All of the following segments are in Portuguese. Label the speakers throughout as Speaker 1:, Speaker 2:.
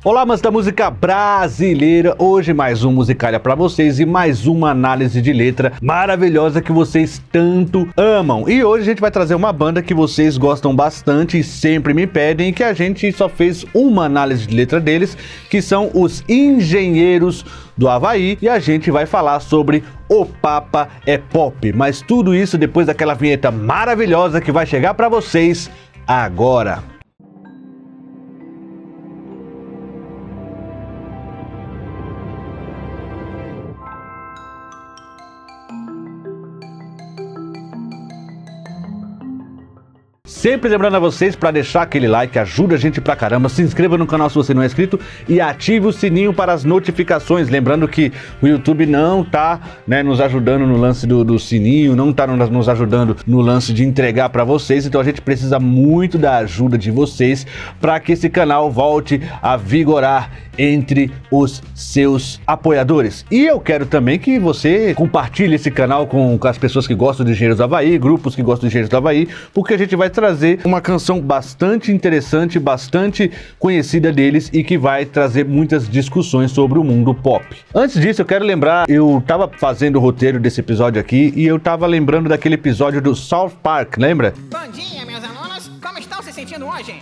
Speaker 1: Olá, amantes da música brasileira, hoje mais um Musicalha pra vocês e mais uma análise de letra maravilhosa que vocês tanto amam. E hoje a gente vai trazer uma banda que vocês gostam bastante e sempre me pedem, que a gente só fez uma análise de letra deles, que são os Engenheiros do Havaí, e a gente vai falar sobre O Papa é Pop, mas tudo isso depois daquela vinheta maravilhosa que vai chegar pra vocês agora. Sempre lembrando a vocês para deixar aquele like, ajuda a gente pra caramba, se inscreva no canal se você não é inscrito e ative o sininho para as notificações, lembrando que o YouTube não tá nos ajudando no lance do sininho, não tá nos ajudando no lance de entregar para vocês, então a gente precisa muito da ajuda de vocês para que esse canal volte a vigorar entre os seus apoiadores. E eu quero também que você compartilhe esse canal com as pessoas que gostam de Engenheiros do Havaí, grupos que gostam de Engenheiros do Havaí, porque a gente vai trazer uma canção bastante interessante, bastante conhecida deles e que vai trazer muitas discussões sobre o mundo pop. Antes disso, eu quero lembrar, eu tava fazendo o roteiro desse episódio aqui e eu tava lembrando daquele episódio do South Park, lembra?
Speaker 2: Bom dia, meus alunos! Como estão se sentindo hoje?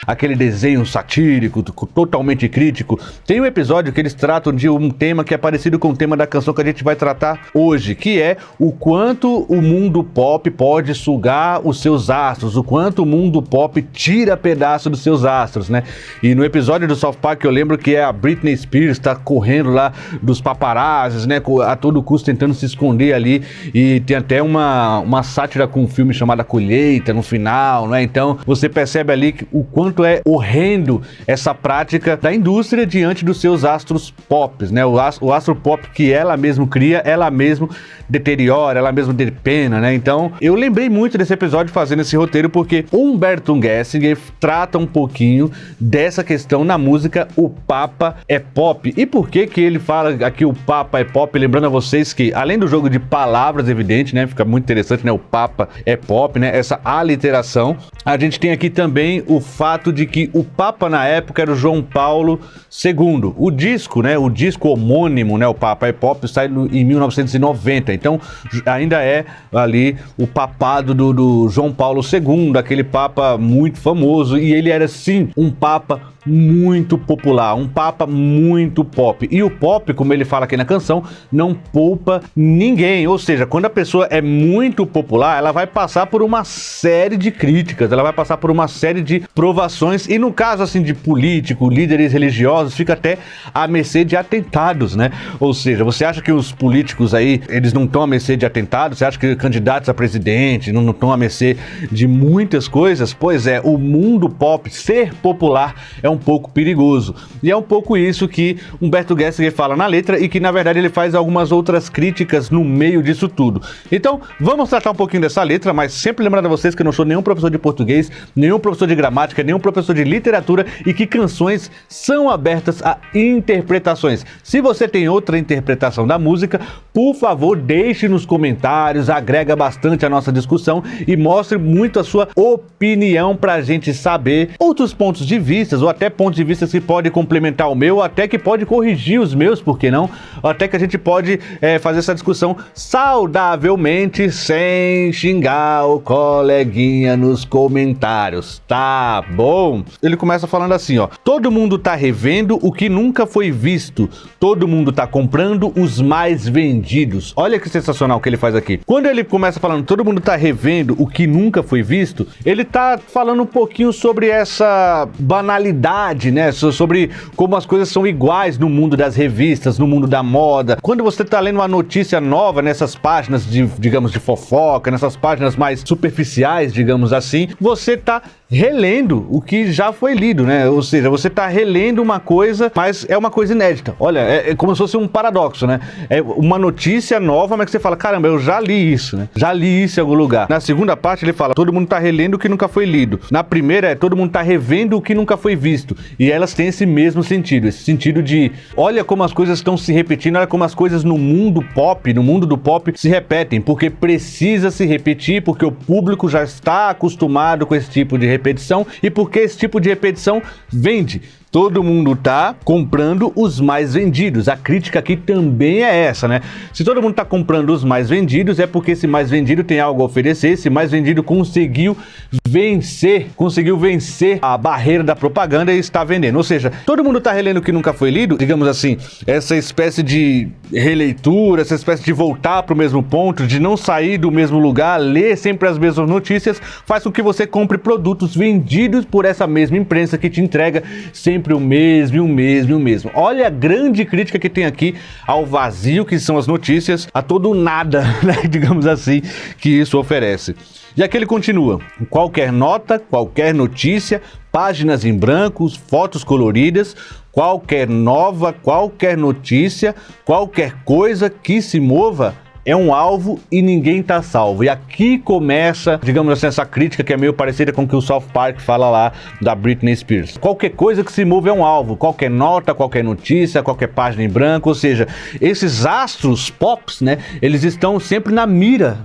Speaker 1: Aquele desenho satírico, totalmente crítico. Tem um episódio que eles tratam de um tema que é parecido com o tema da canção que a gente vai tratar hoje, que é o quanto o mundo pop pode sugar os seus astros, o quanto o mundo pop tira pedaço dos seus astros, né? E no episódio do South Park eu lembro que a Britney Spears tá correndo lá dos paparazzis, né? A todo custo tentando se esconder ali, e tem até uma sátira com um filme chamado A Colheita no final, né? Então você percebe ali o quanto é horrendo essa prática da indústria diante dos seus astros pop, né? O astro pop que ela mesma cria, ela mesma deteriora, ela mesma depena, né? Então, eu lembrei muito desse episódio fazendo esse roteiro porque Humberto Gessinger trata um pouquinho dessa questão na música O Papa é Pop. E por que ele fala aqui O Papa é Pop? Lembrando a vocês que, além do jogo de palavras, evidente, né? Fica muito interessante, né? O Papa é Pop, né? Essa aliteração. A gente tem aqui também o fato de que o Papa na época era o João Paulo II. O disco, né? O disco homônimo, né? O Papa é Pop sai em 1990. Então ainda é ali o papado do João Paulo II, aquele Papa muito famoso, e ele era sim um Papa muito popular, um Papa muito pop. E o pop, como ele fala aqui na canção, não poupa ninguém. Ou seja, quando a pessoa é muito popular, ela vai passar por uma série de críticas, ela vai passar por uma série de provações, e no caso assim de político, líderes religiosos, fica até à mercê de atentados, né? Ou seja, você acha que os políticos aí, eles não estão à mercê de atentados? Você acha que candidatos a presidente não estão à mercê de muitas coisas? Pois é, o mundo pop, ser popular, é um pouco perigoso. E é um pouco isso que Humberto Gessinger fala na letra, e que na verdade ele faz algumas outras críticas no meio disso tudo. Então, vamos tratar um pouquinho dessa letra, mas sempre lembrando a vocês que eu não sou nenhum professor de português, nenhum professor de gramática, nenhum professor de literatura, e que canções são abertas a interpretações. Se você tem outra interpretação da música, por favor, deixe nos comentários, agrega bastante a nossa discussão e mostre muito a sua opinião pra gente saber outros pontos de vista, ou até pontos de vista que pode complementar o meu, até que pode corrigir os meus, por que não? Até que a gente pode fazer essa discussão saudavelmente, sem xingar o coleguinha nos comentários, tá bom? Ele começa falando assim, ó: todo mundo tá revendo o que nunca foi visto, todo mundo tá comprando os mais vendidos. Olha que sensacional que ele faz aqui. Quando ele começa falando todo mundo tá revendo o que nunca foi visto, ele tá falando um pouquinho sobre essa banalidade, né? Sobre como as coisas são iguais no mundo das revistas, no mundo da moda. Quando você tá lendo uma notícia nova nessas páginas de, digamos, de fofoca, nessas páginas mais superficiais, digamos assim, você tá relendo o que já foi lido, né? Ou seja, você tá relendo uma coisa, mas é uma coisa inédita. Olha, é como se fosse um paradoxo, né? É uma notícia nova, mas que você fala, caramba, eu já li isso, né? Já li isso em algum lugar. Na segunda parte ele fala, todo mundo tá relendo o que nunca foi lido. Na primeira todo mundo tá revendo o que nunca foi visto. E elas têm esse mesmo sentido, esse sentido de, olha como as coisas estão se repetindo, olha como as coisas no mundo pop, no mundo do pop se repetem, porque precisa se repetir, porque o público já está acostumado com esse tipo de repetição e porque esse tipo de repetição vende. Todo mundo tá comprando os mais vendidos. A crítica aqui também é essa, né? Se todo mundo tá comprando os mais vendidos, é porque esse mais vendido tem algo a oferecer, esse mais vendido conseguiu vencer a barreira da propaganda e está vendendo. Ou seja, todo mundo tá relendo o que nunca foi lido, digamos assim, essa espécie de releitura, essa espécie de voltar para o mesmo ponto, de não sair do mesmo lugar, ler sempre as mesmas notícias, faz com que você compre produtos vendidos por essa mesma imprensa que te entrega sempre o mesmo. Olha a grande crítica que tem aqui ao vazio que são as notícias, a todo o nada, né, digamos assim, que isso oferece. E aqui ele continua, qualquer nota, qualquer notícia, páginas em brancos, fotos coloridas, qualquer notícia, qualquer coisa que se mova é um alvo e ninguém tá salvo. E aqui começa, digamos assim, essa crítica que é meio parecida com o que o South Park fala lá da Britney Spears. Qualquer coisa que se move é um alvo, qualquer nota, qualquer notícia, qualquer página em branco, ou seja, esses astros pops, né, eles estão sempre na mira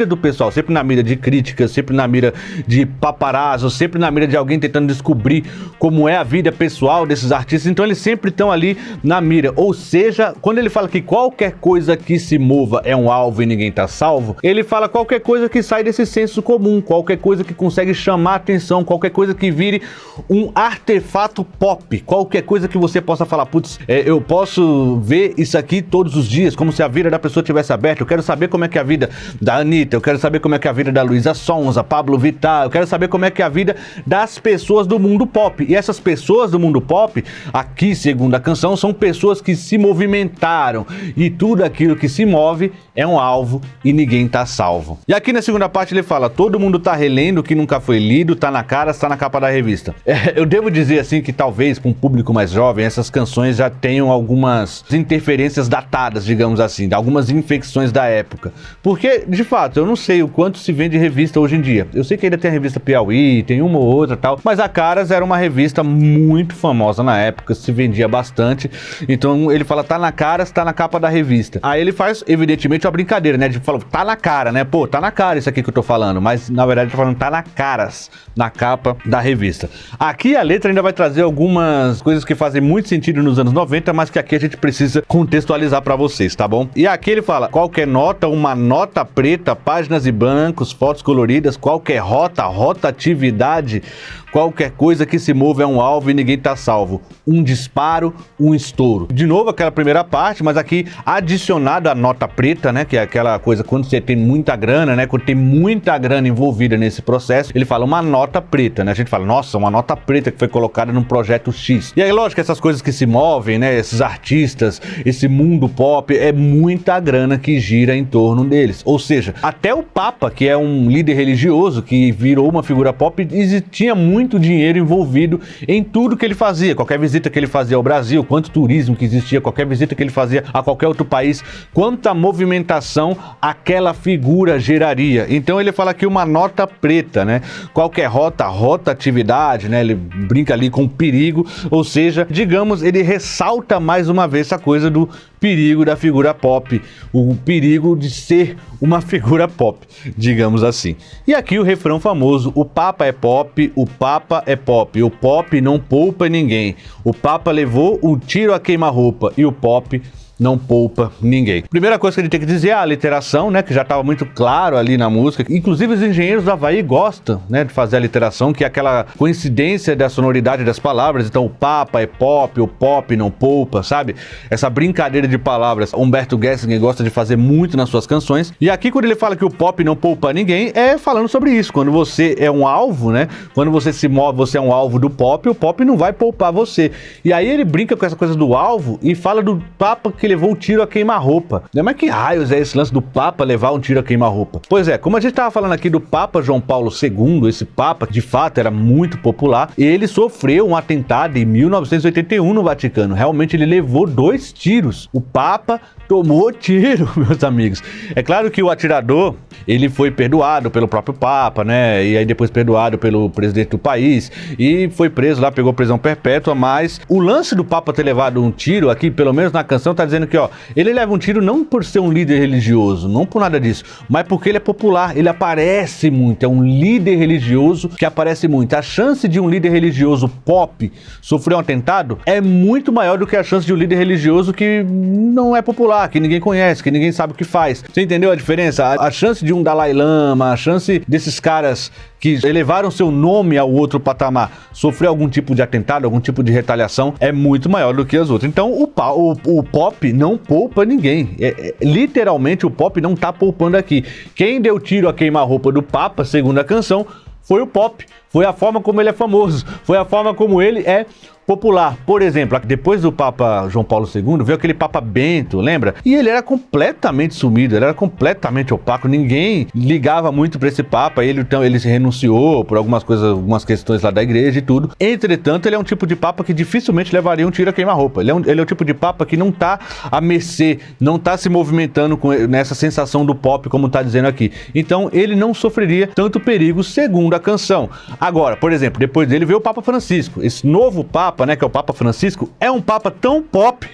Speaker 1: do pessoal, sempre na mira de críticas, sempre na mira de paparazzo, sempre na mira de alguém tentando descobrir como é a vida pessoal desses artistas, então eles sempre estão ali na mira, ou seja, quando ele fala que qualquer coisa que se mova é um alvo e ninguém tá salvo, ele fala qualquer coisa que sai desse senso comum, qualquer coisa que consegue chamar atenção, qualquer coisa que vire um artefato pop, qualquer coisa que você possa falar, putz, eu posso ver isso aqui todos os dias, como se a vida da pessoa tivesse aberta, eu quero saber como é que é a vida da Anitta, eu quero saber como é que é a vida da Luísa Sonza, Pablo Vittar, eu quero saber como é que é a vida das pessoas do mundo pop, e essas pessoas do mundo pop, aqui segundo a canção, são pessoas que se movimentaram, e tudo aquilo que se move é um alvo e ninguém tá salvo. E aqui na segunda parte ele fala, todo mundo tá relendo o que nunca foi lido, tá na cara, está na capa da revista. Eu devo dizer assim que talvez para um público mais jovem essas canções já tenham algumas interferências datadas, digamos assim, algumas infecções da época. Porque, de fato, eu não sei o quanto se vende revista hoje em dia. Eu sei que ainda tem a revista Piauí, tem uma ou outra tal, mas a Caras era uma revista muito famosa na época, se vendia bastante. Então ele fala, tá na Caras, tá na capa da revista. Aí ele faz, evidentemente, uma brincadeira, né? De falar, tá na cara, né? Pô, tá na cara isso aqui que eu tô falando. Mas, na verdade, eu tô falando, tá na Caras, na capa da revista. Aqui a letra ainda vai trazer algumas coisas que fazem muito sentido nos anos 90, mas que aqui a gente precisa contextualizar pra vocês, tá bom? E aqui ele fala, qualquer nota, uma nota preta, páginas em brancos, fotos coloridas, qualquer rotatividade, qualquer coisa que se move é um alvo e ninguém tá salvo. Um disparo, um estouro. De novo aquela primeira parte, mas aqui adicionado a nota preta, né? Que é aquela coisa quando você tem muita grana, né? Quando tem muita grana envolvida nesse processo, ele fala uma nota preta, né? A gente fala, nossa, uma nota preta que foi colocada num projeto X. E aí, lógico, essas coisas que se movem, né? Esses artistas, esse mundo pop, é muita grana que gira em torno deles. Ou seja, até o Papa, que é um líder religioso, que virou uma figura pop, tinha muito dinheiro envolvido em tudo que ele fazia, qualquer visita que ele fazia ao Brasil, quanto turismo que existia, qualquer visita que ele fazia a qualquer outro país, quanta movimentação aquela figura geraria. Então ele fala aqui uma nota preta, né? Qualquer rotatividade, né? Ele brinca ali com perigo, ou seja, digamos, ele ressalta mais uma vez essa coisa do perigo da figura pop, o perigo de ser uma figura pop, digamos assim. E aqui o refrão famoso, o Papa é pop, o Papa é pop, o pop não poupa ninguém, o Papa levou um tiro a queima-roupa e o pop não poupa ninguém. Primeira coisa que a gente tem que dizer é a literação, né, que já estava muito claro ali na música. Inclusive os engenheiros do Havaí gostam, né, de fazer a literação, que é aquela coincidência da sonoridade das palavras. Então o Papa é pop, o pop não poupa, sabe? Essa brincadeira de palavras. Humberto Gessinger gosta de fazer muito nas suas canções. E aqui quando ele fala que o pop não poupa ninguém, é falando sobre isso. Quando você é um alvo, né, quando você se move, você é um alvo do pop, o pop não vai poupar você. E aí ele brinca com essa coisa do alvo e fala do Papa que que levou o tiro a queima-roupa. Mas que raios é esse lance do Papa levar um tiro a queima-roupa? Pois é, como a gente estava falando aqui do Papa João Paulo II, esse Papa de fato era muito popular, ele sofreu um atentado em 1981 no Vaticano. Realmente ele levou 2 tiros. O Papa tomou tiro, meus amigos. É claro que o atirador, ele foi perdoado pelo próprio Papa, né? E aí depois perdoado pelo presidente do país e foi preso lá, pegou prisão perpétua, mas o lance do Papa ter levado um tiro aqui, pelo menos na canção, tá dizendo que, ó, ele leva um tiro não por ser um líder religioso, não por nada disso, mas porque ele é popular, ele aparece muito, é um líder religioso que aparece muito. A chance de um líder religioso pop sofrer um atentado é muito maior do que a chance de um líder religioso que não é popular, que ninguém conhece, que ninguém sabe o que faz. Você entendeu a diferença? A chance de um Dalai Lama, a chance desses caras que elevaram seu nome ao outro patamar sofrer algum tipo de atentado, algum tipo de retaliação, é muito maior do que as outras. Então o pop não poupa ninguém. Literalmente o pop não tá poupando aqui. Quem deu tiro a queima-roupa do Papa, segundo a canção, foi o pop. Foi a forma como ele é famoso, foi a forma como ele é popular. Por exemplo, depois do Papa João Paulo II, veio aquele Papa Bento, lembra? E ele era completamente sumido, ele era completamente opaco, ninguém ligava muito para esse Papa, então ele se renunciou por algumas coisas, algumas questões lá da igreja e tudo. Entretanto, ele é um tipo de Papa que dificilmente levaria um tiro a queima-roupa. Ele é o tipo de Papa que não tá a mercê, não tá se movimentando nessa sensação do pop, como tá dizendo aqui. Então, ele não sofreria tanto perigo, segundo a canção. Agora, por exemplo, depois dele veio o Papa Francisco. Esse novo Papa, né, que é o Papa Francisco, é um Papa tão pop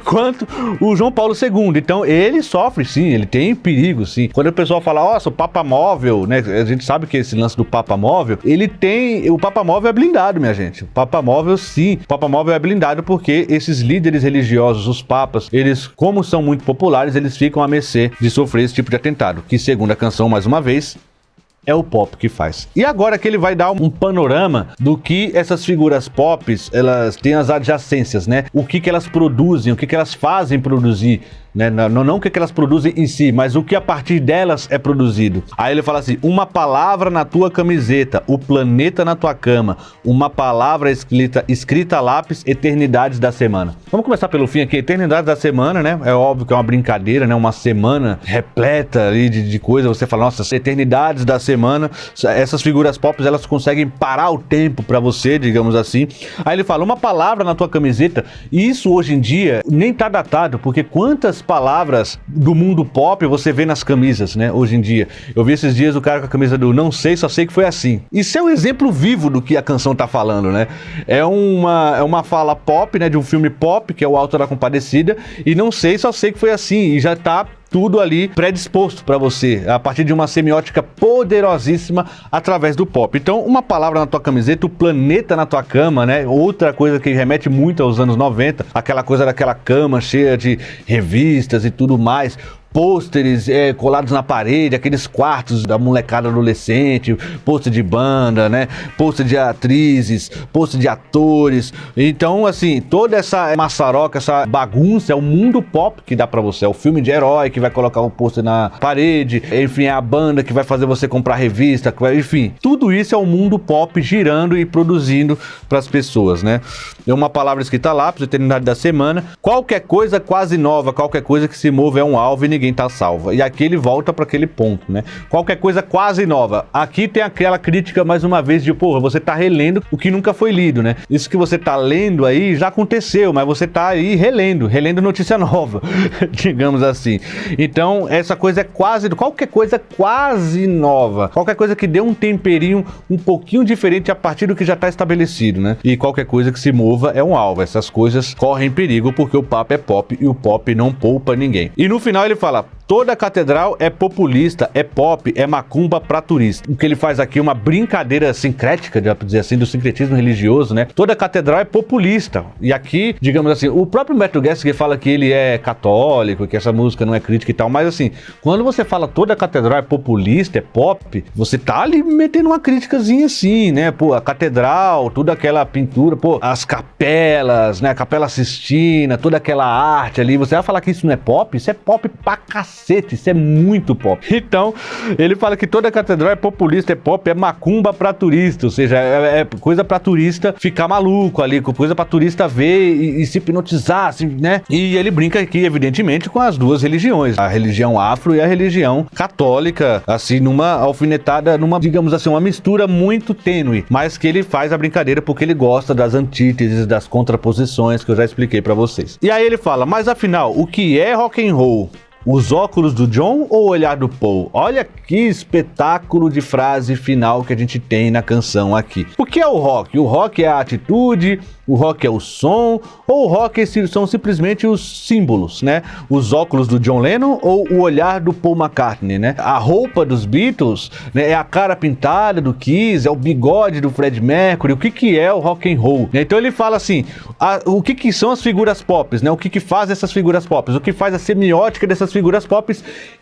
Speaker 1: quanto o João Paulo II. Então, ele sofre, sim, ele tem perigo, sim. Quando o pessoal fala, nossa, o Papa móvel, né, a gente sabe que esse lance do Papa móvel, o Papa móvel é blindado, minha gente. O Papa móvel, sim, o Papa móvel é blindado porque esses líderes religiosos, os papas, eles, como são muito populares, eles ficam à mercê de sofrer esse tipo de atentado, que, segundo a canção, mais uma vez, é o pop que faz. E agora que ele vai dar um panorama do que essas figuras pop, elas têm as adjacências, né? O que elas produzem, o que elas fazem produzir, né? Não o que elas produzem em si, mas o que a partir delas é produzido. Aí ele fala assim, uma palavra na tua camiseta, o planeta na tua cama, uma palavra escrita a lápis, eternidades da semana. Vamos começar pelo fim aqui, eternidades da semana, né? É óbvio que é uma brincadeira, né? Uma semana repleta ali de coisa, você fala, nossa, eternidades da semana, essas figuras pop, elas conseguem parar o tempo pra você, digamos assim. Aí ele fala, uma palavra na tua camiseta, e isso hoje em dia nem tá datado, porque quantas palavras do mundo pop você vê nas camisas, né, hoje em dia. Eu vi esses dias o cara com a camisa do não sei, só sei que foi assim. Isso é um exemplo vivo do que a canção tá falando, né? É uma fala pop, né, de um filme pop, que é o Alto da Compadecida, e não sei, só sei que foi assim, e já tá tudo ali predisposto para você, a partir de uma semiótica poderosíssima através do pop. Então, uma palavra na tua camiseta, o planeta na tua cama, né? Outra coisa que remete muito aos anos 90, aquela coisa daquela cama cheia de revistas e tudo mais. Pôsteres colados na parede, aqueles quartos da molecada adolescente, pôster de banda, né? Pôster de atrizes, pôster de atores. Então, assim, toda essa maçaroca, essa bagunça é o mundo pop que dá pra você. É o filme de herói que vai colocar um pôster na parede, enfim, é a banda que vai fazer você comprar revista, enfim. Tudo isso é o mundo pop girando e produzindo pras pessoas, né? É uma palavra escrita a lápis, eternidade da semana. Qualquer coisa quase nova, qualquer coisa que se move é um alvo e ninguém tá salva. E aqui ele volta para aquele ponto, né? Qualquer coisa quase nova. Aqui tem aquela crítica, mais uma vez, de, porra, você tá relendo o que nunca foi lido, né? Isso que você tá lendo aí já aconteceu, mas você tá aí relendo notícia nova, digamos assim. Então, essa coisa é qualquer coisa quase nova. Qualquer coisa que dê um temperinho um pouquinho diferente a partir do que já tá estabelecido, né? E qualquer coisa que se mova é um alvo. Essas coisas correm perigo porque o papo é pop e o pop não poupa ninguém. E no final ele fala, toda catedral é populista, é pop, é macumba pra turista. O que ele faz aqui é uma brincadeira sincrética, dá pra dizer assim, do sincretismo religioso, né? Toda catedral é populista. E aqui, digamos assim, o próprio Humberto Gessinger fala que ele é católico, que essa música não é crítica e tal, mas assim, quando você fala toda catedral é populista, é pop, você tá ali metendo uma críticazinha assim, né? Pô, a catedral, toda aquela pintura, pô, as capelas, né? A Capela Sistina, toda aquela arte ali, você vai falar que isso não é pop? Isso é pop pra cacete. cacete, isso é muito pop. Então, ele fala que toda catedral é populista, é pop, é macumba pra turista, ou seja, é coisa pra turista ficar maluco ali, coisa pra turista ver e se hipnotizar, assim, né? E ele brinca aqui, evidentemente, com as duas religiões, a religião afro e a religião católica, assim, numa alfinetada, digamos assim, uma mistura muito tênue, mas que ele faz a brincadeira porque ele gosta das antíteses, das contraposições que eu já expliquei pra vocês. E aí ele fala, mas afinal, o que é rock and roll? Os óculos do John ou o olhar do Paul? Olha que espetáculo de frase final que a gente tem na canção aqui. O que é o rock? O rock é a atitude, o rock é o som, ou o rock são simplesmente os símbolos, né? Os óculos do John Lennon ou o olhar do Paul McCartney, né? A roupa dos Beatles, né, é a cara pintada do Kiss, é o bigode do Fred Mercury. O que é o rock and roll? Então ele fala assim, o que são as figuras pop, né? O que faz essas figuras pop? O que faz a semiótica dessas figuras pop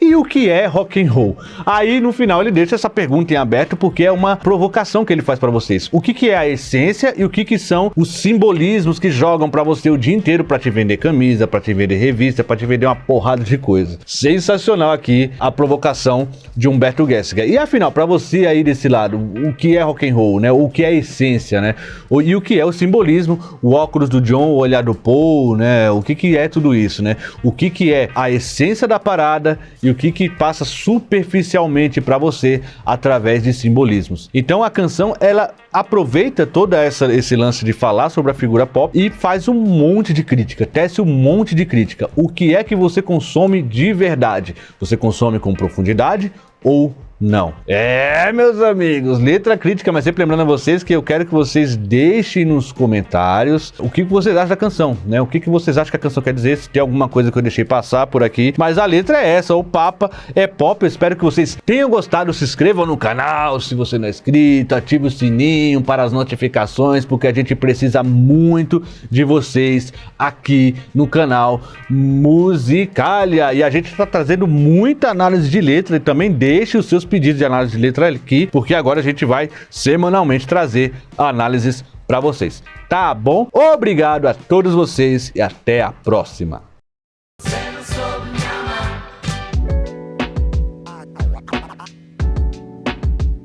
Speaker 1: e o que é rock and roll? Aí no final ele deixa essa pergunta em aberto porque é uma provocação que ele faz pra vocês. O que é a essência e o que são os simbolismos que jogam pra você o dia inteiro pra te vender camisa, pra te vender revista, pra te vender uma porrada de coisa. Sensacional aqui a provocação de Humberto Gessinger. E afinal, pra você aí desse lado, o que é rock and roll, né? O que é a essência, né? E o que é o simbolismo? O óculos do John, o olhar do Paul, né? O que é tudo isso, né? O que é a essência da parada e o que passa superficialmente para você através de simbolismos. Então a canção, ela aproveita toda esse lance de falar sobre a figura pop e faz um monte de crítica, tece um monte de crítica. O que é que você consome de verdade? Você consome com profundidade ou não? Meus amigos, letra crítica, mas sempre lembrando a vocês que eu quero que vocês deixem nos comentários o que vocês acham da canção, né? O que vocês acham que a canção quer dizer, se tem alguma coisa que eu deixei passar por aqui, mas a letra é essa, o Papa é pop. Eu espero que vocês tenham gostado, se inscrevam no canal se você não é inscrito, ative o sininho para as notificações, porque a gente precisa muito de vocês aqui no canal Musicalia, e a gente está trazendo muita análise de letra, e também deixe os seus pedidos de análise de letra aqui, porque agora a gente vai semanalmente trazer análises para vocês. Tá bom? Obrigado a todos vocês e até a próxima.